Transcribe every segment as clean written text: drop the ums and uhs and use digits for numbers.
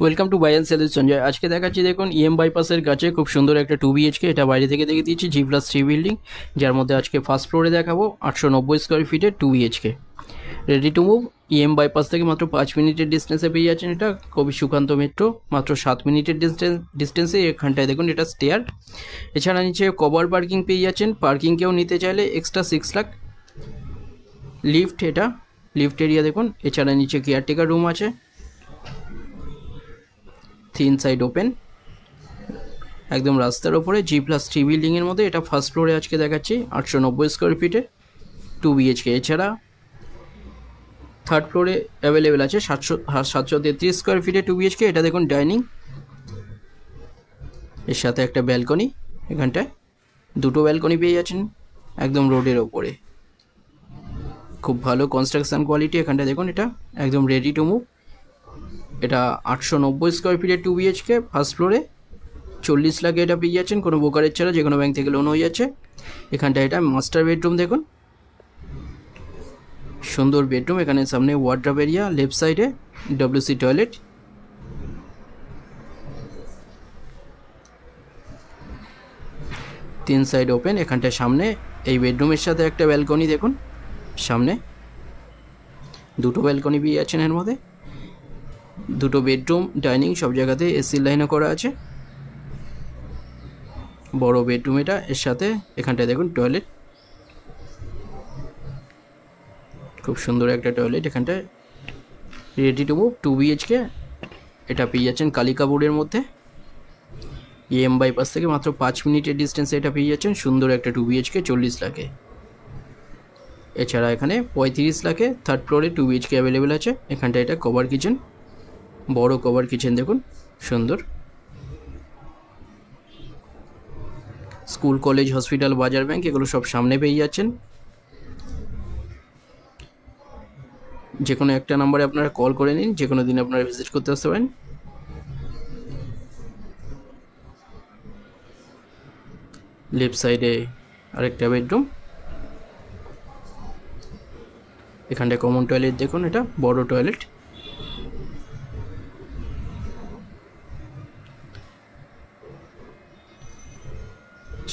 Welcome to buy and sell Sanjay. আজকে দেখাচ্ছি দেখুন ইএম বাইপাসের কাছে খুব সুন্দর একটা 2 BHK। এটা বাইরে থেকে দেখে দিয়েছি G+3 বিল্ডিং, যার মধ্যে আজকে ফার্স্ট ফ্লোরে দেখাবো 890 স্কোয়ার ফিটের 2 BHK। Ready to move. EM bypass থেকে মাত্র 5 মিনিটের ডিস্টেন্সে পেয়ে যাচ্ছেন এটা। কবি সুকান্ত মেট্রো মাত্র 7 মিনিটের ডিস্টেন্সে এখানটায় দেখুন এটা স্টেয়ার। এছাড়া নিচে কভার পার্কিং পেয়ে যাচ্ছেন। পার্কিংকেও নিতে চাইলে এক্সট্রা 6 লাখ। লিফট, এটা লিফট এরিয়া দেখুন। এছাড়া নিচে কেয়ারটেকার রুম আছে। থিন সাইড ওপেন, একদম রাস্তার ওপরে G+3 বিল্ডিংয়ের মধ্যে। এটা ফার্স্ট ফ্লোরে আজকে দেখাচ্ছি 890 স্কোয়ার ফিটের 2 BHK। এছাড়া থার্ড ফ্লোরে অ্যাভেলেবেল আছে 733 স্কোয়ার ফিটের 2 BHK। এটা দেখুন ডাইনিং, এর সাথে একটা ব্যালকনি। এখানটায় দুটো ব্যালকনি পেয়ে যাচ্ছেন একদম রোডের ওপরে। খুব ভালো কনস্ট্রাকশন কোয়ালিটি। এখানটায় দেখুন এটা একদম রেডি টু মুভ। এটা 890 স্কোয়ার ফিটের 2 BHK ফার্স্ট ফ্লোরে। 40 লাখে এটা পেয়ে যাচ্ছেন কোনো ব্রোকারেজ ছাড়া, যে কোনো ব্যাংক থেকে লোন হয়ে যাচ্ছে। এখানটা এটা মাস্টার বেডরুম দেখুন, সুন্দর বেডরুম। এখানে সামনে ওয়ার্ড্রপ এরিয়া, লেফট সাইডে WC টয়লেট। তিন সাইড ওপেন। এখানটায় সামনে এই বেডরুমের সাথে একটা ব্যালকনি দেখুন, সামনে দুটো ব্যালকনি পেয়ে যাচ্ছেন এর মধ্যে। দুটো বেডরুম, ডাইনিং, সব জায়গাতে এসি লাইনও করা আছে। বড় বেডরুম এটা, এর সাথে এখানটায় দেখুন টয়লেট, খুব সুন্দর একটা টয়লেট। এখানটায় রেডি টু মুভ 2 BHK। এটা পেয়ে যাচ্ছেন কালিকাপুরের মধ্যে। ইএম বাইপাস থেকে মাত্র 5 মিনিটের ডিস্টেন্সে এটা পেয়ে যাচ্ছেন সুন্দর একটা 2 BHK 40 লাখে। এছাড়া এখানে 35 লাখে থার্ড ফ্লোরে 2 BHK অ্যাভেলেবেল আছে। এখানটায় এটা কভার কিচেন, বড় কভার কিচেন দেখুন, সুন্দর। স্কুল, কলেজ, হসপিটাল, বাজার, ব্যাংক এগুলো সব সামনে পেয়ে যাচ্ছেন। যে কোনো একটা নাম্বারে আপনারা কল করে নিন, যে কোনো দিন আপনারা ভিজিট করতে আসতে পারেন। লেফট সাইডে আরেকটা বেডরুম। এখানটায় কমন টয়লেট দেখুন, এটা বড় টয়লেট।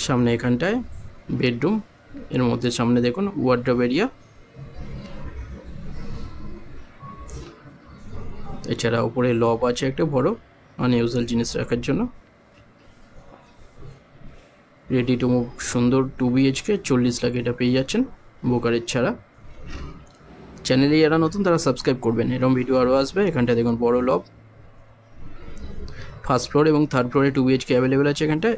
সামনে এখানটায় বেডরুম, এর মধ্যে সামনে দেখুন ওয়ার্ড্রপ এরিয়া। এছাড়া উপরে লব আছে একটা বড় আনইউজুয়াল জিনিস রাখার জন্য। রেডি টু মুভ সুন্দর 2 BHK 40 লাখ এটা পেয়ে যাচ্ছেন ব্রোকারেজ ছাড়া। চ্যানেলে যারা নতুন তারা সাবস্ক্রাইব করবেন, এরকম ভিডিও আরও আসবে। এখানটা দেখুন বড় লব। ফার্স্ট ফ্লোর এবং থার্ড ফ্লোরে 2 BHK অ্যাভেলেবেল আছে। এখানটায়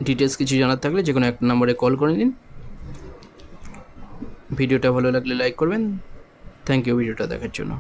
ডিটেলস কিছু জানার থাকলে যে কোনো একটা নাম্বারে কল করে নিন। ভিডিওটা ভালো লাগলে লাইক করবেন। থ্যাংক ইউ ভিডিওটা দেখার জন্য।